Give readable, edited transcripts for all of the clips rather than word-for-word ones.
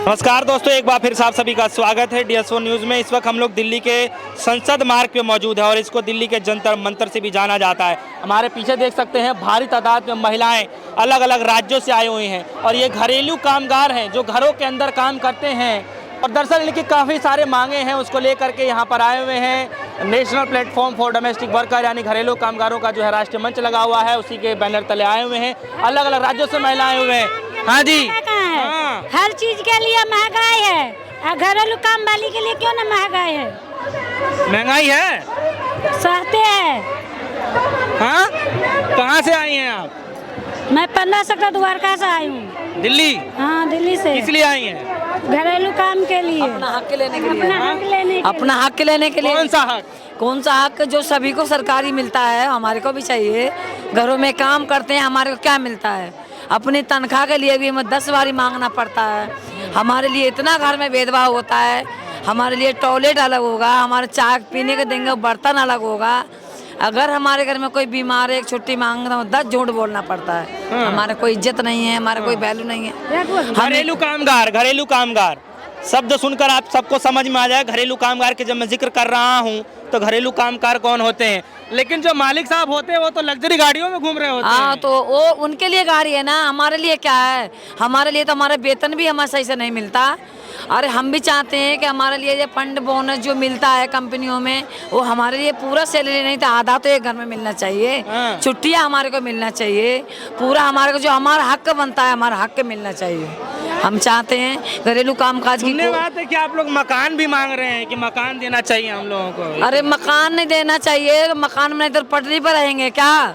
नमस्कार दोस्तों, एक बार फिर से आप सभी का स्वागत है DSO न्यूज़ में। इस वक्त हम लोग दिल्ली के संसद मार्ग पे मौजूद है और इसको दिल्ली के जंतर मंतर से भी जाना जाता है। हमारे पीछे देख सकते हैं भारी तादाद में महिलाएं अलग अलग राज्यों से आई हुई हैं और ये घरेलू कामगार हैं जो घरों के अंदर काम करते हैं और दरअसल इनकी काफ़ी सारे मांगे हैं, उसको लेकर के यहाँ पर आए हुए हैं। National platform for domestic worker यानी घरेलू कामगारों का जो है राष्ट्रीय मंच लगा हुआ है, उसी के बैनर तले आए हुए हैं। अलग अलग राज्यों से महिलाएं हुए हैं। हाँ जी, हाँ। हर चीज के लिए महंगाई है, घरेलू काम वाली के लिए क्यों ना महंगाई है? महंगाई है, सहते हैं। हाँ। कहाँ से आई हैं आप? मैं 15 सेक्टर द्वारका से आई हूँ। दिल्ली? हाँ, दिल्ली से। किस लिए आई हैं? घरेलू काम के लिए, अपना हक लेने के लिए। अपना हक लेने के अपना हक लेने के लिए। कौन सा हक? कौन सा हक? जो सभी को सरकारी मिलता है, हमारे को भी चाहिए। घरों में काम करते हैं, हमारे को क्या मिलता है? अपनी तनख्वाह के लिए भी हमें 10 बारी मांगना पड़ता है। हमारे लिए इतना घर में भेदभाव होता है। हमारे लिए टॉयलेट अलग होगा, हमारे चाय पीने के देंगे बर्तन अलग होगा। अगर हमारे घर में कोई बीमार है, एक छुट्टी मांगना 10 झूठ बोलना पड़ता है। हमारे कोई इज्जत नहीं है, हमारा कोई वैल्यू नहीं है। घरेलू कामगार, घरेलू कामगार शब्द सुनकर आप सबको समझ में आ जाए। घरेलू कामगार के जब मैं जिक्र कर रहा हूँ तो घरेलू कामगार कौन होते हैं, लेकिन जो मालिक साहब होते हैं वो तो लग्जरी गाड़ियों में घूम रहे होते हैं। हाँ, तो वो उनके लिए गाड़ी है ना, हमारे लिए क्या है? हमारे लिए तो हमारा वेतन भी हमारे सही से नहीं मिलता। अरे हम भी चाहते हैं कि हमारे लिए ये फंड बोनस जो मिलता है कंपनियों में, वो हमारे लिए पूरा सैलरी नहीं तो आधा तो एक घर में मिलना चाहिए। छुट्टियाँ हमारे को मिलना चाहिए, पूरा हमारे को जो हमारा हक बनता है, हमारा हक मिलना चाहिए। हम चाहते हैं घरेलू कामकाज की। सुनने बात है कि आप लोग मकान भी मांग रहे हैं कि मकान देना चाहिए हम लोगों को। अरे मकान नहीं देना चाहिए, मकान में इधर पटरी पर रहेंगे क्या?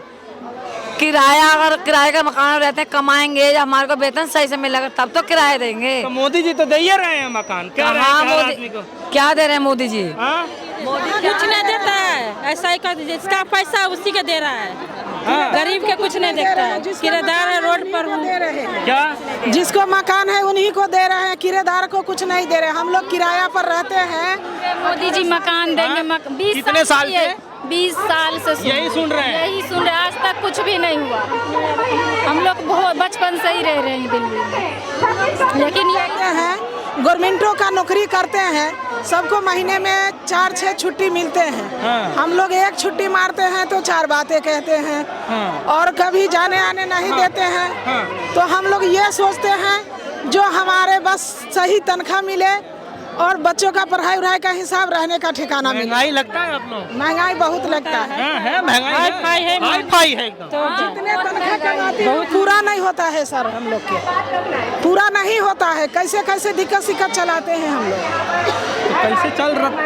किराया, अगर किराए का मकान रहते हैं, कमाएंगे, हमारे को वेतन सही से मिलेगा तब तो किराया देंगे। तो मोदी जी तो दे ही रहे हैं मकान, क्या रहे हैं हर आदमी को? क्या दे रहे हैं मोदी जी? हाँ? कुछ नहीं देता है, ऐसा ही कर दीजिए। जिसका पैसा उसी के दे रहा है। हाँ। गरीब के कुछ नहीं देखता है। किराएदार है, रोड पर हूँ। क्या? जिसको मकान है उन्हीं को दे रहे हैं, किराएदार को कुछ नहीं दे रहे। हम लोग किराया पर रहते हैं। मोदी जी मकान देंगे। 20 कितने साल से? 20 साल से यही सुन रहे हैं? यही सुन रहे, आज तक कुछ भी नहीं हुआ। हम लोग बहुत बचपन से ही रह रहे हैं दिल्ली में, लेकिन ये हैं गवर्नमेंटों का नौकरी करते हैं, सबको महीने में 4-6 छुट्टी मिलते हैं। हाँ। हम लोग एक छुट्टी मारते हैं तो 4 बातें कहते हैं। हाँ। और कभी जाने आने नहीं देते हैं। हाँ। तो हम लोग ये सोचते हैं जो हमारे बस सही तनख्वाह मिले और बच्चों का पढ़ाई उढ़ाई का हिसाब, रहने का ठिकाना मिले। महंगाई लगता है आप लोग? महंगाई बहुत लगता है। हाँ, है महंगाई है, हाई-फाई है एकदम। जितने तनख्वाह कमाते हैं पूरा नहीं होता है सर, हम लोग के पूरा नहीं होता है। कैसे कैसे दिक्कत सिक्कत चलाते हैं हम लोग। कैसे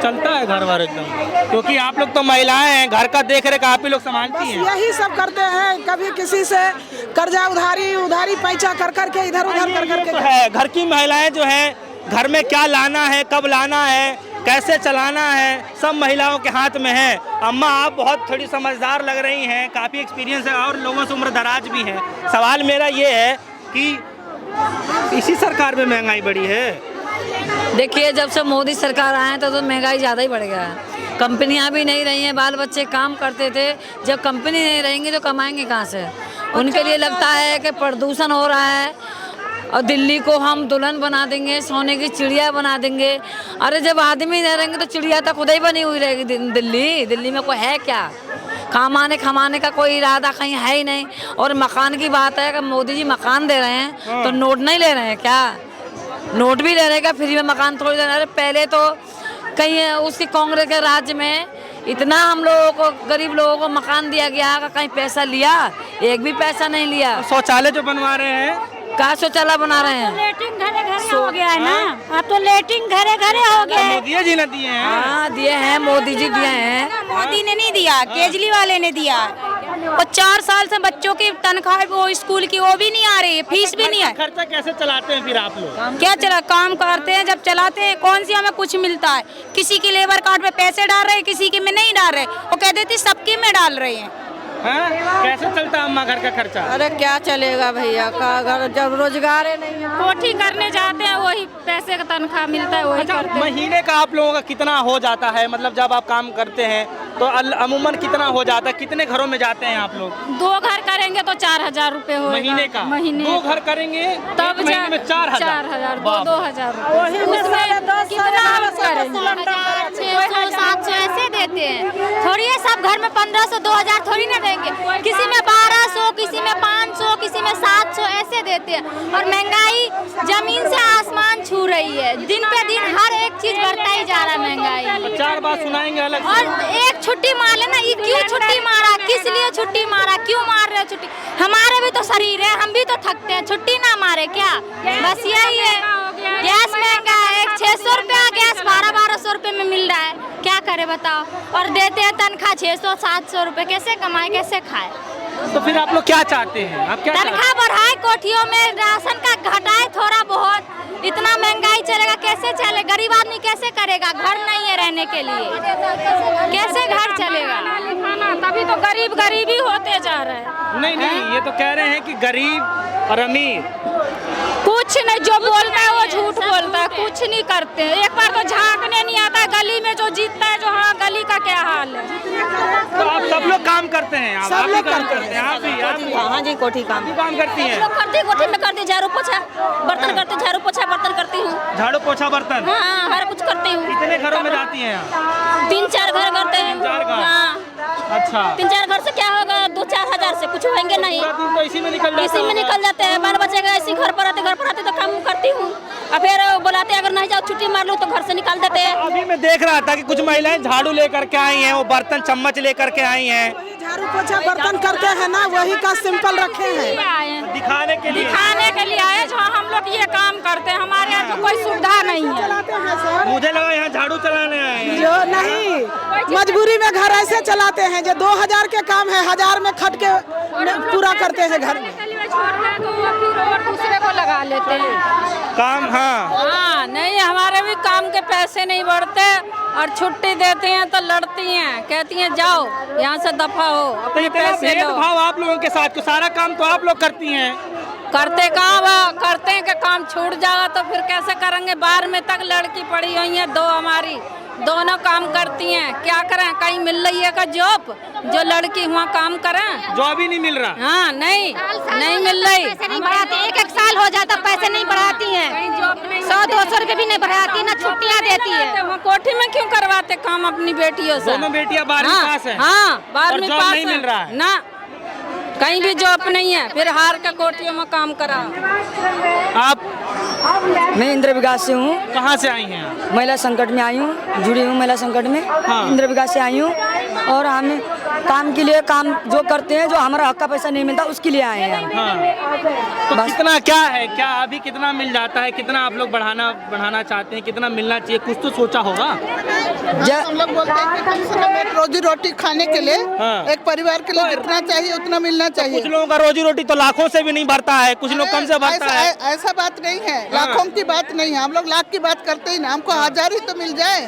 चलता है घर बार एकदम, क्योंकि आप लोग तो महिलाएं हैं, घर का देख रेख आप ही लोग संभालती बस हैं। यही सब करते हैं। कभी किसी से कर्जा उधारी पैसा कर करके इधर उधर कर करके तो है। घर की महिलाएं जो है, घर में क्या लाना है, कब लाना है, कैसे चलाना है, सब महिलाओं के हाथ में है। अम्मा, आप बहुत थोड़ी समझदार लग रही हैं, काफ़ी एक्सपीरियंस है और लोगों से उम्र दराज भी है। सवाल मेरा ये है कि इसी सरकार में महंगाई बढ़ी है? देखिए, जब से मोदी सरकार आए तो महंगाई ज़्यादा ही बढ़ गया है। कंपनियां भी नहीं रही हैं, बाल बच्चे काम करते थे। जब कंपनी नहीं रहेंगी तो कमाएंगे कहाँ से? उनके लिए लगता है कि प्रदूषण हो रहा है और दिल्ली को हम दुल्हन बना देंगे, सोने की चिड़िया बना देंगे। अरे जब आदमी नहीं रहेंगे तो चिड़िया तो खुद ही बनी हुई रहेगी। दिल्ली में कोई है क्या? खमाने का कोई इरादा कहीं है ही नहीं। और मकान की बात है कि मोदी जी मकान दे रहे हैं तो नोट नहीं ले रहे हैं क्या? नोट भी ले रहे हैं, फ्री में मकान थोड़ी दे रहे हैं। अरे पहले तो कहीं उसकी कांग्रेस के राज्य में इतना हम लोगों को, गरीब लोगों को मकान दिया गया, कहीं पैसा लिया? एक भी पैसा नहीं लिया। शौचालय जो बनवा रहे हैं, क्या शौचालय बना रहे हैं? लेटिंग घरे घरे हो गया है ना। अब तो लेटिंग घरे घरे हो गया है। मोदी जी ने दिए हैं। हाँ, दिए हैं, मोदी जी दिए हैं। मोदी ने नहीं दिया, केजरीवाल ने दिया। और 4 साल से बच्चों की तनख्वाह वो स्कूल की वो भी नहीं आ रही है, फीस भी नहीं है। खर्चा कैसे चलाते हैं फिर आप लोग? क्या चला काम करते हैं, जब चलाते हैं कौन सी हमें कुछ मिलता है? किसी की लेबर कार्ड पे पैसे डाल रहे हैं, किसी की में नहीं डाल रहे। वो कहते थे सबकी में डाल रहे हैं। हाँ? कैसे चलता अम्मा घर का खर्चा? अरे क्या चलेगा भैया का घर, जब रोजगार नहीं है। कोठी करने जाते हैं, वही पैसे का तनख्वाह मिलता है, वही अच्छा, करते हैं। महीने का आप लोगों का कितना हो जाता है? मतलब जब आप काम करते हैं तो अमूमन कितना हो जाता है, कितने घरों में जाते हैं आप लोग? 2 घर करेंगे तो 4,000 रुपए होगा महीने का? महीने 2 घर करेंगे तब एक महीने में 4,000। 4,000 2,000 कितना हम करेंगे? 600 700 ऐसे देते हैं, थोड़ी है सब घर में 1500 2,000 थोड़ी ना देंगे, किसी में 1200, किसी में 500, किसी में 700 ऐसे देते हैं। और महंगाई जमीन से आसमान छू रही है, दिन पे दिन हर एक चीज बढ़ता ही जा रहा है महंगाई। 4 बात सुनाएंगे अलग और एक छुट्टी मार लेना, ये क्यों छुट्टी मारा, किस लिए छुट्टी मारा, क्यों मार रहे हो छुट्टी? हमारे भी तो शरीर है, हम भी तो थकते हैं, छुट्टी ना मारे क्या? बस यही है। गैस महंगा है, 600 रुपया गैस 1200 रुपये में मिल रहा है, क्या करे बताओ? और देते हैं तनख्वाह 600-700 रुपये, कैसे कमाए कैसे खाए? तो फिर आप लोग क्या चाहते हैं? आप क्या तनख्वाह बढ़ाए, कोठियों में राशन का घटाए थोड़ा बहुत। इतना महंगाई चलेगा कैसे चले? गरीब आदमी कैसे करेगा? घर नहीं है रहने के लिए, कैसे घर चलेगा? तभी तो गरीब गरीबी होते जा रहे हैं। नहीं, ये तो कह रहे हैं कि गरीब और अमीर कुछ नहीं, जो बोलता है वो झूठ बोलता है, कुछ नहीं करते हैं। एक बार तो झांकने नहीं आता है गली में, जो जीतता है जो, हाँ गली का क्या हाल है। तो आप सब लोग काम करते हैं? सब लोग करते हैं। आप भी हाँ जी, कोठी काम करती हैं? करती कोठी में करती, झाड़ू पोछा बर्तन करती, झाड़ू पोछा बर्तन करती हूँ। झाड़ू पोछा बर्तन? हाँ, हर कुछ करती हूँ। कितने घरों में जाती हैं आप? 3-4 घर करते हैं। 3-4 घर? हाँ। अच्छा। 3-4 घर से क्या होगा? 2-4 हजार से कुछ होंगे नहीं, तो इसी में निकल इसी में निकल जाते हैं। बाल बच्चे का इसी घर पर आते तो काम करती हूँ, और फिर बुलाते अगर नहीं जाओ छुट्टी मार लो तो घर से निकाल देते हैं। अभी मैं देख रहा था कि कुछ महिलाएं झाड़ू लेकर के आई हैं, वो बर्तन चम्मच लेकर के आई हैं, झाड़ू पोछा बर्तन करके है ना, वही का सिंपल रखे हैं दिखाने के लिए आए जो हम लोग ये काम करते हैं। हमारे यहाँ तो कोई सुविधा नहीं है। चलाते हैं सर, मुझे लगा यहाँ झाड़ू चलाने आए हैं। जो नहीं मजबूरी में घर ऐसे चलाते हैं, जो 2,000 के काम है 1,000 में खट के पूरा करते हैं घर में। तो वो फिर और दूसरे को लगा लेते हैं काम। हाँ, नहीं, हमारे भी काम के पैसे नहीं बढ़ते, और छुट्टी देते हैं तो लड़ती हैं, कहती हैं जाओ यहाँ से दफा हो, तो अपने इतना पैसे लो। भेदभाव आप लोगों के साथ, तो सारा काम तो आप लोग करती हैं। करते कहाँ करते हैं कि काम छूट जाएगा तो फिर कैसे करेंगे? 12वीं तक लड़की पड़ी हुई है, 2 हमारी, दोनों काम करती हैं, क्या करें? कहीं मिल रही है का जॉब जो लड़की वहाँ काम करें? जॉब ही नहीं मिल रहा। हाँ, नहीं मिल रही। एक साल हो जाता पैसे नहीं बढ़ाती हैं, 100-200 रुपये भी नहीं बढ़ाती, ना छुट्टियाँ देती है। वहाँ कोठी में क्यों करवाते काम अपनी बेटियों से? दोनों बेटियां 12वीं पास है? हाँ, 12वीं जॉब पास नहीं मिल रहा है? ना, कहीं भी जॉब नहीं है, फिर हार के कोठियों में काम करा। आप मैं इंद्र विकास से हूँ, कहाँ से आई हैं आप? महिला संकट में आई हूँ, जुड़ी हूँ महिला संकट में। हाँ। इंद्र विकास से आई हूँ, और हम काम के लिए काम जो करते हैं, जो हमारा हक का पैसा नहीं मिलता उसके लिए आए हैं हम। हाँ। तो कितना क्या है, क्या अभी कितना मिल जाता है, कितना आप लोग बढ़ाना चाहते हैं, कितना मिलना चाहिए, कुछ तो सोचा होगा? हम लोग बोलते हैं कि कम से कम एक रोजी रोटी खाने के लिए, हाँ। एक परिवार के लिए जितना चाहिए उतना मिलना चाहिए। कुछ लोगों का रोजी रोटी तो लाखों से भी नहीं भरता है, कुछ लोग कम से भरता है। ऐसा बात नहीं है, लाखों की बात नहीं है, हम लोग लाख की बात करते ही ना, हमको 1,000 ही तो मिल जाए।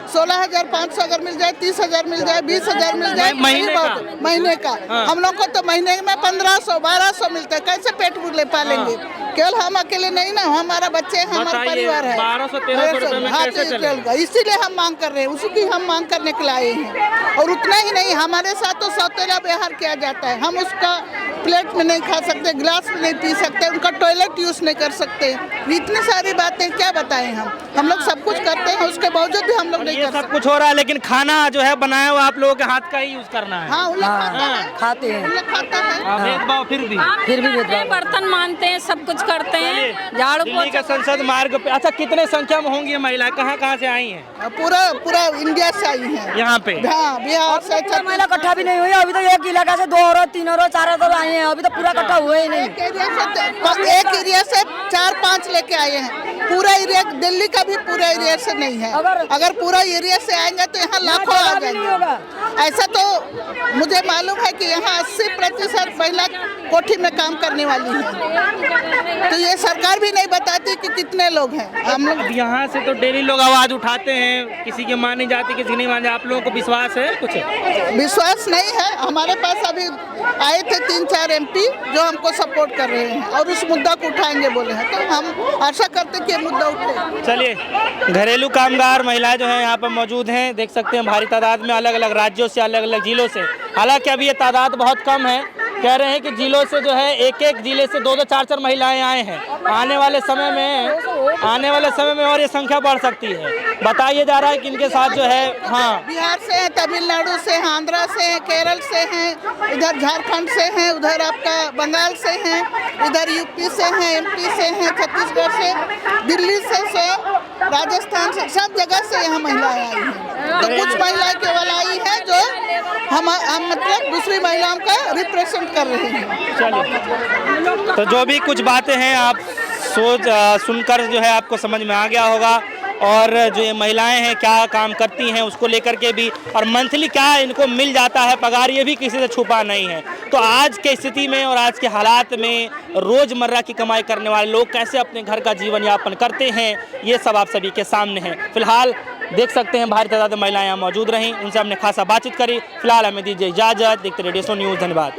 16,500 अगर मिल जाए, 30,000 मिल जाए, 20,000 मिल जाए, महीने का। हम लोग को तो महीने में 1,500-1,200 मिलता है, कैसे पेट ले पालेंगे? केवल हम अकेले नहीं ना, हमारा बच्चे हमारा परिवार है। 1200-1300 रुपए में कैसे चलेगा? इसीलिए हम मांग कर रहे हैं, उसी की हम मांग करने के लिए आए हैं। और उतना ही नहीं, हमारे साथ तो सौतेला व्यवहार किया जाता है, हम उसका प्लेट में नहीं खा सकते, गिलास में नहीं पी सकते, उनका टॉयलेट यूज नहीं कर सकते। इतनी सारी बातें क्या बताएं हम लोग सब कुछ करते हैं, उसके बावजूद भी हम लोग नहीं कर सकते। सब कुछ हो रहा है, लेकिन खाना जो है बनाया हुआ आप लोगों के हाथ का ही यूज करना है। हाँ, उन लोग खाते हैं, खाता है। भेदभाव फिर भी भेदभाव। बर्तन मानते हैं, सब कुछ करते हैं, झाड़ू दिल्ली के संसद मार्ग पे। अच्छा, कितने संख्या में होंगी महिलाएं, कहाँ से आई हैं? पूरा इंडिया से आई है यहाँ पे। हाँ, बिहार से। महिला इकट्ठा भी नहीं हुई अभी तो, एक इलाका से 2 औरत 3 औरत 4 औरत आई हैं, अभी तो पूरा इकट्ठा हुए ही नहीं। एक एरिया से 4-5 लेके आए हैं, पूरा एरिया दिल्ली का भी पूरा एरिया से नहीं है। अगर पूरा एरिया से आएंगे तो यहाँ लाखों आ जाएंगे। ऐसा तो मुझे मालूम है कि यहाँ 80% महिला कोठी में काम करने वाली है, तो ये सरकार भी नहीं बताती कि कितने लोग हैं। हम लोग अब यहाँ से तो डेली लोग आवाज उठाते हैं, किसी की मानी जाती, किसी की नहीं मानी। आप लोगों को विश्वास है कुछ? विश्वास नहीं है। हमारे पास अभी आए थे 3-4 MP जो हमको सपोर्ट कर रहे हैं और उस मुद्दा को उठाएंगे बोले हैं, तो हम आशा करते हैं कि ये मुद्दा उठे। चलिए, घरेलू कामगार महिलाएं जो हैं यहाँ पर मौजूद हैं, देख सकते हैं भारी तादाद में, अलग अलग राज्यों से, अलग अलग जिलों से। हालांकि अभी ये तादाद बहुत कम है, कह रहे हैं कि जिलों से जो है एक एक जिले से 2-2, 4-4 महिलाएं आए हैं। आने वाले समय में और ये संख्या बढ़ सकती है। बताइए जा रहा है कि इनके साथ जो है, हाँ, बिहार से हैं, तमिलनाडु से हैं, आंध्रा से हैं, केरल से हैं, इधर झारखंड से हैं, उधर आपका बंगाल से हैं, इधर यूपी से हैं, MP से हैं, छत्तीसगढ़ से, दिल्ली से, राजस्थान से, सब जगह से यहाँ महिलाएं आई हैं। तो कुछ महिलाएं केवल आई हैं जो हम मतलब दूसरी महिलाओं का रिप्रेजेंट कर रहे हैं। चलिए, तो जो भी कुछ बातें हैं आप सुनकर जो है आपको समझ में आ गया होगा, और जो ये महिलाएं हैं क्या काम करती हैं उसको लेकर के भी, और मंथली क्या इनको मिल जाता है पगार, ये भी किसी से छुपा नहीं है। तो आज के स्थिति में और आज के हालात में रोज़मर्रा की कमाई करने वाले लोग कैसे अपने घर का जीवन यापन करते हैं, ये सब आप सभी के सामने है। फिलहाल देख सकते हैं भारी तादाद में महिलाएं यहाँ मौजूद रहीं, उनसे हमने खासा बातचीत करी। फिलहाल हमें दीजिए इजाज़त, देखते रेडियो न्यूज़। धन्यवाद।